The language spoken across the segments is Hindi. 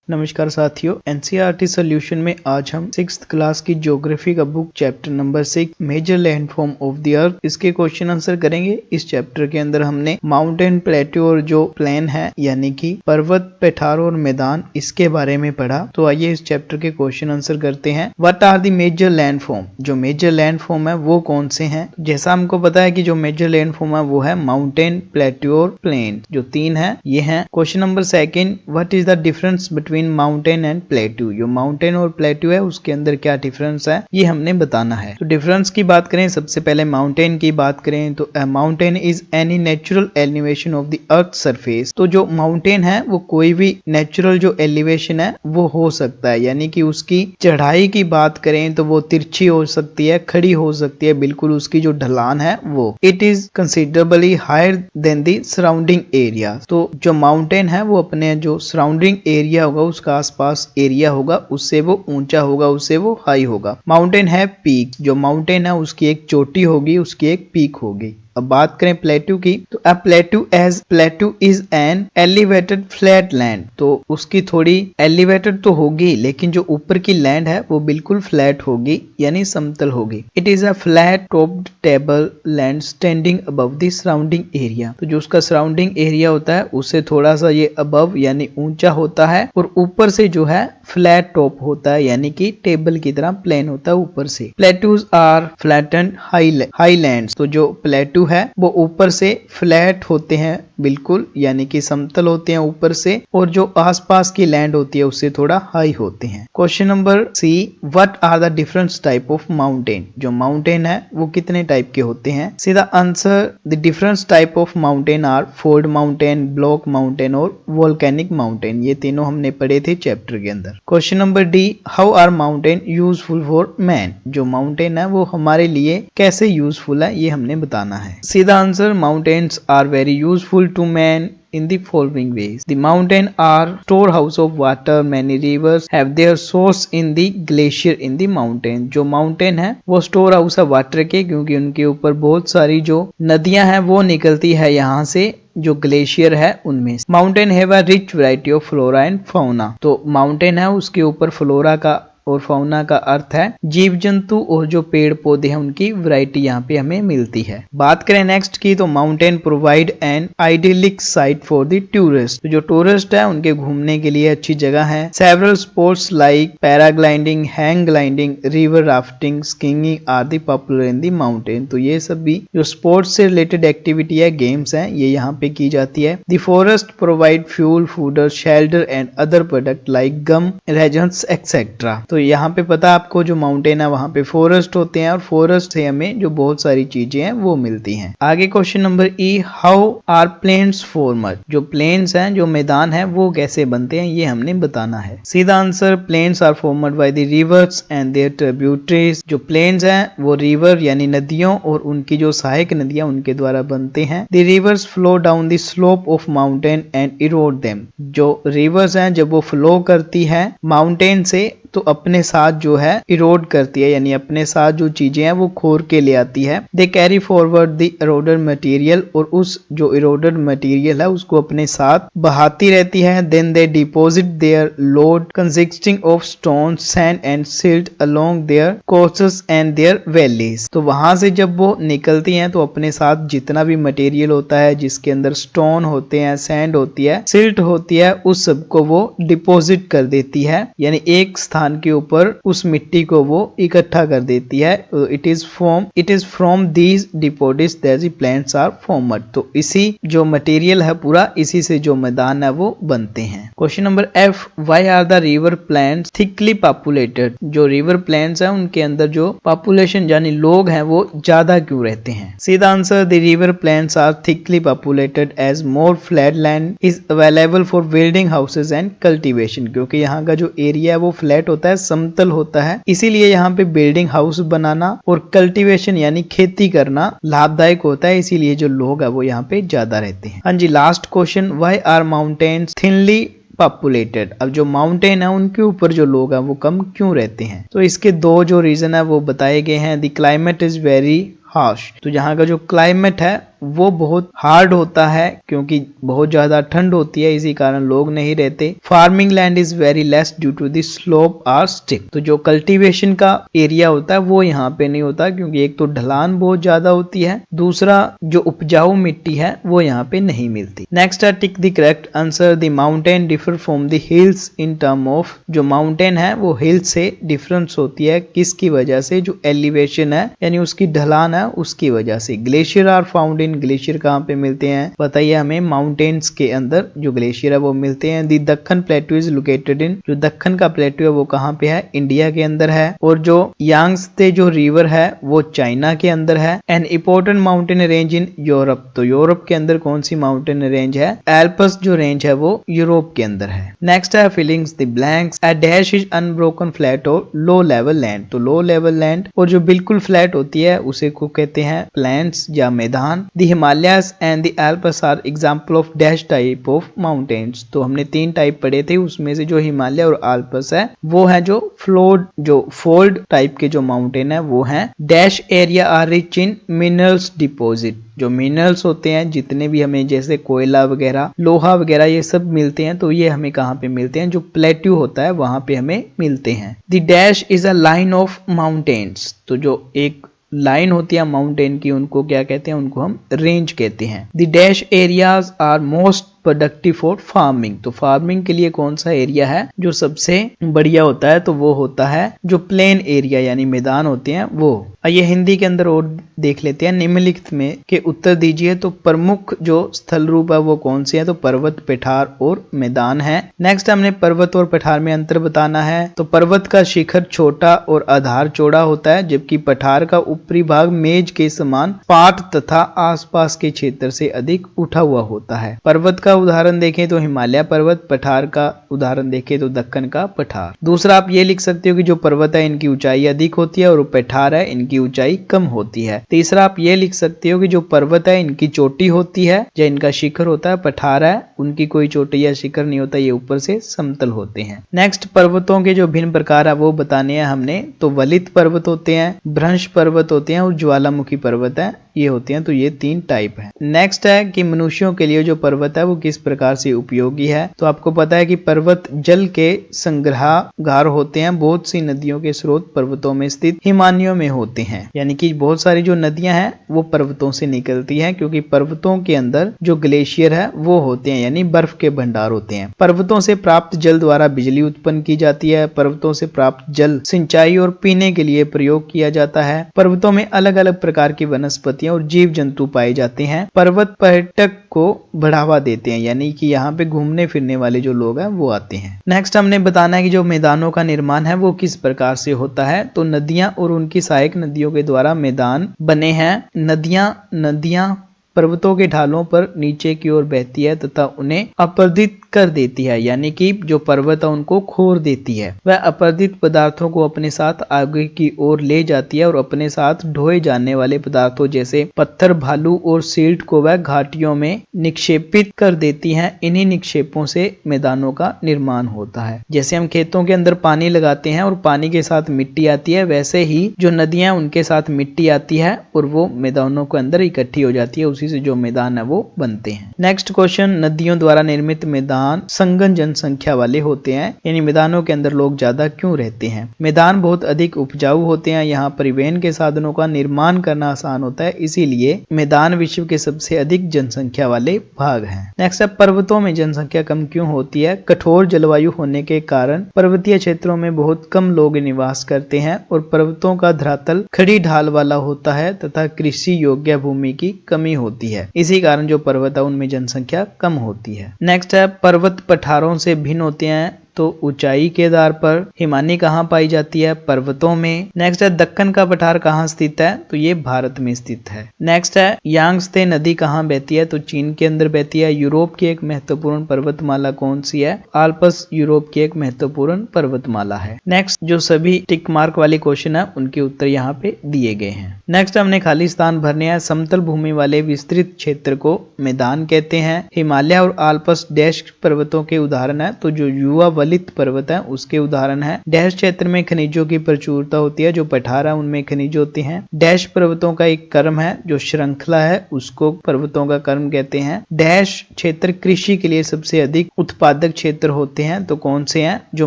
नमस्कार साथियों, एनसीईआरटी सॉल्यूशन में आज हम 6th क्लास की ज्योग्राफी का book chapter number 6 major landform of the earth इसके क्वेश्चन आंसर करेंगे। इस चैप्टर के अंदर हमने माउंटेन, प्लेट्यू और जो प्लेन है यानी कि पर्वत, पठार और मैदान इसके बारे में पढ़ा। तो आइए इस चैप्टर के क्वेश्चन आंसर करते हैं। What are the major landform? जो मेजर लैंडफॉर्म है वो कौन से हैं? जैसा हमको पता है कि जो मेजर लैंडफॉर्म है वो है माउंटेन, प्लेट्यू और प्लेन। जो तीन है ये हैं। Question number 2, what is the difference between mountain and plateau? जो माउंटेन और प्लेट्यू है उसके अंदर क्या डिफरेंस है ये हमने बताना है। तो डिफरेंस की बात करें, सबसे पहले माउंटेन की बात करें तो mountain is any natural elevation of the earth surface. तो जो माउंटेन है वो कोई भी नेचुरल जो एलिवेशन है वो हो सकता है, यानी कि उसकी चढ़ाई की बात करें तो वो तिरछी हो सकती है, खड़ी हो सकती है, बिल्कुल उसकी जो ढलान है वो। It is considerably higher than the surrounding area. तो जो माउंटेन है वो अपने जो सराउंडिंग एरिया होगा, उसका आसपास एरिया होगा, उससे वो ऊंचा होगा, उससे वो हाई होगा। माउंटेन है पीक। जो माउंटेन है उसकी एक चोटी होगी, उसकी एक पीक होगी। अब बात करें प्लेट्यू की तो a plateau is an elevated flat land. तो उसकी थोड़ी एलिवेटेड तो होगी लेकिन जो ऊपर की लैंड है वो बिल्कुल फ्लैट होगी यानी समतल होगी। It is a flat topped table land standing above the surrounding area. तो जो उसका सराउंडिंग एरिया होता है उससे थोड़ा सा ये अबव यानी ऊंचा होता है और ऊपर से जो है फ्लैट टॉप होता है यानी कि टेबल की तरह प्लेन होता है ऊपर से। Plateaus are flattened highlands. तो जो प्लेट्यू है वो ऊपर से फ्लैट होते हैं बिल्कुल, यानी कि समतल होते हैं ऊपर से, और जो आसपास की लैंड होती है उससे थोड़ा हाई होते हैं। Question number C, what are the different type of mountain? जो माउंटेन है वो कितने टाइप के होते हैं? सीधा answer, the different type of mountain are fold mountain, block mountain और वोल्केनिक माउंटेन। ये तीनों हमने पढ़े थे चैप्टर के अंदर। Question number D, how are mountain useful for man? जो माउंटेन है वो हमारे लिए कैसे यूजफुल है ये हमने बताना है। सीधा answer, mountains are very useful to man in the following ways. The mountain are storehouse of water. Many rivers have their source in the glacier in the mountain. जो mountain है वो स्टोर हाउस है वाटर के, क्योंकि उनके ऊपर बहुत सारी जो नदियां हैं वो निकलती है यहाँ से जो ग्लेशियर है उनमें। Mountain have a rich variety of flora and fauna. तो माउंटेन है उसके ऊपर फ्लोरा का और फाउना का अर्थ है जीव जंतु और जो पेड़ पौधे हैं उनकी वैरायटी यहाँ पे हमें मिलती है। बात करें नेक्स्ट की तो mountain provide an idyllic site for the tourist. तो जो टूरिस्ट है उनके घूमने के लिए अच्छी जगह है। Several sports like paragliding, hang gliding, river rafting, skiing are the popular in the mountain. तो ये सब भी जो स्पोर्ट्स से रिलेटेड एक्टिविटी है, गेम्स है, ये यहाँ पे की जाती है। The forest provide fuel, food, shelter and other product like gum, resins etcetera. तो यहाँ पे पता है आपको जो माउंटेन है वहां पे फॉरेस्ट होते हैं और फॉरेस्ट से हमें जो बहुत सारी चीजें हैं वो मिलती हैं। आगे question number E, how are plains formed? जो प्लेन्स हैं, जो मैदान है वो कैसे बनते हैं ये हमने बताना है। सीधा answer, plains are formed by the rivers and their tributaries. जो प्लेन्स हैं वो रिवर यानी नदियों और उनकी जो सहायक नदियां उनके द्वारा बनते हैं। The reverse flow down the slope of mountain and Erode them. जो रिवर्स हैं जब वो फ्लो करती है माउंटेन से तो अपने साथ जो है इरोड करती है, यानी अपने साथ जो चीजें हैं वो खोर के ले आती है। They carry forward the eroded material, और उस जो इरोडेड मटेरियल है उसको अपने साथ बहाती रहती है। Then they deposit their load consisting of stone, sand and silt along their courses and their valleys. तो वहां से जब वो निकलती हैं तो अपने साथ जितना भी मटेरियल होता है जिसके अंदर स्टोन होते हैं, सैंड होती है, सिल्ट होती है, उस सबको वो डिपोजिट कर देती है, यानी एक स्थान के ऊपर उस मिट्टी को वो इकट्ठा कर देती है। It is from these deposits that the plants are formed. तो इसी जो मटेरियल है पूरा इसी से जो मैदान है वो बनते हैं। Question number F, why are the river plants thickly populated? जो रिवर प्लांट्स है उनके अंदर जो पॉपुलेशन यानी लोग हैं वो ज्यादा क्यों रहते हैं? सीधा answer, the river plants are thickly populated as more flat land is available for building houses and cultivation. क्योंकि यहाँ का जो एरिया है वो फ्लैट होता है, समतल होता है, इसीलिए यहाँ पे बिल्डिंग हाउस बनाना और कल्टीवेशन यानी खेती करना लाभदायक होता है, इसीलिए जो लोग है वो यहाँ पे ज्यादा रहते हैं। हाँ जी, last question, why are mountains thinly populated? अब जो माउंटेन है उनके ऊपर जो लोग हैं वो कम क्यों रहते हैं? तो इसके दो जो रीजन है वो बताए गए हैं। The climate is very harsh. तो यहाँ का जो क्लाइमेट है वो बहुत हार्ड होता है क्योंकि बहुत ज्यादा ठंड होती है, इसी कारण लोग नहीं रहते। Farming land is very less due to the slope are steep. तो जो कल्टीवेशन का एरिया होता है वो यहाँ पे नहीं होता क्योंकि एक तो ढलान बहुत ज्यादा होती है, दूसरा जो उपजाऊ मिट्टी है वो यहाँ पे नहीं मिलती। नेक्स्ट है tick the correct answer. The mountain differ from the hills in term of. जो माउंटेन है वो हिल से डिफरेंस होती है किसकी वजह से? जो एलिवेशन है यानी उसकी ढलान है उसकी वजह से। Glacier are found in. Glacier कहाँ पे मिलते हैं बताइए हमें? माउंटेन्स के अंदर जो ग्लेशियर है वो मिलते हैं। The Deccan plateau is located in. जो दक्कन का प्लेटू है वो कहाँ पे है? इंडिया के अंदर है। और जो यांगत्से जो रिवर है वो चाइना के अंदर है। An important mountain range in Europe. तो यूरोप के अंदर कौन सी माउंटेन रेंज है? एल्पस जो रेंज है वो यूरोप के अंदर है। नेक्स्ट है fillings the blanks. A dash is unbroken flat और लो लेवल लैंड। तो लो लेवल लैंड और जो बिल्कुल फ्लैट होती है उसे को कहते हैं प्लेन्स या मैदान। The Himalayas and the Alps are example of dash type of mountains. तो हमने 3 टाइप पढ़े थे, उसमें से जो हिमालय और एल्पस है वो है जो फोल्ड टाइप के जो माउंटेन है वो है। Dash area are rich in minerals deposit. जो मिनरल्स होते हैं जितने भी हमें जैसे कोयला वगैरह, लोहा वगैरह ये सब मिलते हैं, तो ये हमें कहाँ पे मिलते हैं? जो प्लेट्यू होता है वहां पे हमें मिलते हैं। The dash is a line of mountains. तो जो एक लाइन होती है माउंटेन की उनको क्या कहते हैं? उनको हम रेंज कहते हैं। The dash areas are most productive for farming. तो फार्मिंग के लिए कौन सा एरिया है जो सबसे बढ़िया होता है? तो वो होता है जो प्लेन एरिया यानी मैदान होते हैं वो। ये हिंदी के अंदर और देख लेते हैं। निम्नलिखित में के उत्तर दीजिए। तो प्रमुख जो स्थल रूप है वो कौन से है? तो पर्वत, पठार और मैदान है। नेक्स्ट हमने पर्वत और पठार में अंतर बताना है। तो पर्वत का शिखर छोटा और आधार चौड़ा होता है, जबकि पठार का ऊपरी भाग मेज के समान पाट तथा आसपास के क्षेत्र से अधिक उठा हुआ होता है। पर्वत का उदाहरण देखें तो हिमालय पर्वत, पठार का उदाहरण देखें तो दक्कन का पठार। दूसरा आप ये लिख सकते हो कि जो पर्वत है इनकी ऊंचाई अधिक होती है और पठार है इनकी ऊंचाई कम होती है। तीसरा आप ये लिख सकते हो कि जो पर्वत है इनकी चोटी होती है या इनका शिखर होता है, पठार है उनकी कोई चोटी या शिखर नहीं होता, ये ऊपर से समतल होते हैं। नेक्स्ट पर्वतों के जो भिन्न प्रकार है वो बताने हैं हमने। तो वलित पर्वत होते हैं, भ्रंश पर्वत होते हैं और ज्वालामुखी पर्वत है, ये होते हैं। तो ये 3 टाइप है। नेक्स्ट है कि मनुष्यों के लिए जो पर्वत है वो किस प्रकार से उपयोगी है? तो आपको पता है कि पर्वत जल के संग्रहागार होते हैं। बहुत सी नदियों के स्रोत पर्वतों में स्थित हिमानियों में होते हैं, यानी कि बहुत सारी जो नदियां हैं वो पर्वतों से निकलती हैं क्योंकि पर्वतों के अंदर जो ग्लेशियर है वो होते हैं यानी बर्फ के भंडार होते हैं। पर्वतों से प्राप्त जल द्वारा बिजली उत्पन्न की जाती है। पर्वतों से प्राप्त जल सिंचाई और पीने के लिए प्रयोग किया जाता है। पर्वतों में अलग अलग प्रकार की वनस्पतियां और जीव जंतु पाए जाते हैं। पर्वत पर्यटक को बढ़ावा देते हैं, यानी कि यहाँ पे घूमने फिरने वाले जो लोग हैं वो आते हैं। नेक्स्ट हमने बताना है कि जो मैदानों का निर्माण है वो किस प्रकार से होता है। तो नदियां और उनकी सहायक नदियों के द्वारा मैदान बने हैं। नदियां पर्वतों के ढालों पर नीचे की ओर बहती है तथा उन्हें अपर्दित कर देती है, यानी कि जो पर्वत है उनको खोर देती है। वह अपर्दित पदार्थों को अपने साथ आगे की ओर ले जाती है और अपने साथ ढोए जाने वाले पदार्थों जैसे पत्थर, भालू और सील्ट को वह घाटियों में निक्षेपित कर देती है। इन्हीं निक्षेपों से मैदानों का निर्माण होता है। जैसे हम खेतों के अंदर पानी लगाते हैं और पानी के साथ मिट्टी आती है, वैसे ही जो नदियां उनके साथ मिट्टी आती है और वो मैदानों के अंदर इकट्ठी हो जाती है, उसी से जो मैदान है वो बनते हैं। नेक्स्ट क्वेश्चन, नदियों द्वारा निर्मित मैदान संघन जनसंख्या वाले होते हैं, यानी मैदानों के अंदर लोग ज्यादा क्यों रहते हैं? मैदान बहुत अधिक उपजाऊ होते हैं, यहाँ परिवहन के साधनों का निर्माण करना आसान होता है, इसीलिए मैदान विश्व के सबसे अधिक जनसंख्या वाले भाग हैं। नेक्स्ट है, पर्वतों में जनसंख्या कम क्यों होती है? कठोर जलवायु होने के कारण पर्वतीय क्षेत्रों में बहुत कम लोग निवास करते हैं और पर्वतों का धरातल खड़ी ढाल वाला होता है तथा कृषि योग्य भूमि की कमी होती है। इसी कारण जो पर्वत है उनमें जनसंख्या कम होती है। नेक्स्ट है, पर्वत पठारों से भिन्न होते हैं। तो ऊंचाई के आधार पर हिमानी कहाँ पाई जाती है? पर्वतों में। नेक्स्ट है, दक्कन का पठार कहाँ स्थित है? तो ये भारत में स्थित है। नेक्स्ट है, यांगत्से नदी कहाँ बहती है? तो चीन के अंदर बहती है। यूरोप की एक महत्वपूर्ण पर्वतमाला कौन सी है? आल्प्स यूरोप की एक महत्वपूर्ण पर्वतमाला है। नेक्स्ट जो सभी टिक मार्क वाले क्वेश्चन है उनके उत्तर यहाँ पे दिए गए हैं। नेक्स्ट हमने खाली स्थान भरने हैं। समतल भूमि वाले विस्तृत क्षेत्र को मैदान कहते हैं। हिमालय और आल्प्स डैश पर्वतों के उदाहरण है। तो जो युवा अवलित पर्वत है उसके उदाहरण है। डैश क्षेत्र में खनिजों की प्रचुरता होती है, जो पठार है उनमें खनिज होते हैं। डैश पर्वतों का एक क्रम है, जो श्रृंखला है उसको पर्वतों का क्रम कहते हैं। डैश क्षेत्र कृषि के लिए सबसे अधिक उत्पादक क्षेत्र होते हैं, तो कौन से हैं? जो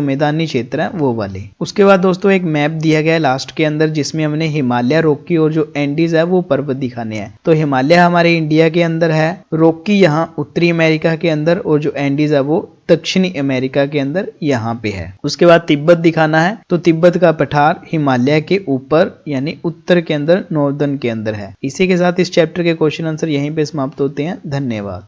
मैदानी क्षेत्र है वो वाले। उसके बाद दोस्तों एक मैप दिया गया है लास्ट के अंदर, जिसमें हमने हिमालय, रॉकी और जो एंडीज है वो पर्वत दिखाने हैं। तो हिमालय हमारे इंडिया के अंदर है, रॉकी यहाँ उत्तरी अमेरिका के अंदर और जो एंडीज है वो दक्षिणी अमेरिका के अंदर यहाँ पे है। उसके बाद तिब्बत दिखाना है, तो तिब्बत का पठार हिमालय के ऊपर यानी उत्तर के अंदर, नॉर्दर्न के अंदर है। इसी के साथ इस चैप्टर के क्वेश्चन आंसर यहीं पे समाप्त होते हैं। धन्यवाद।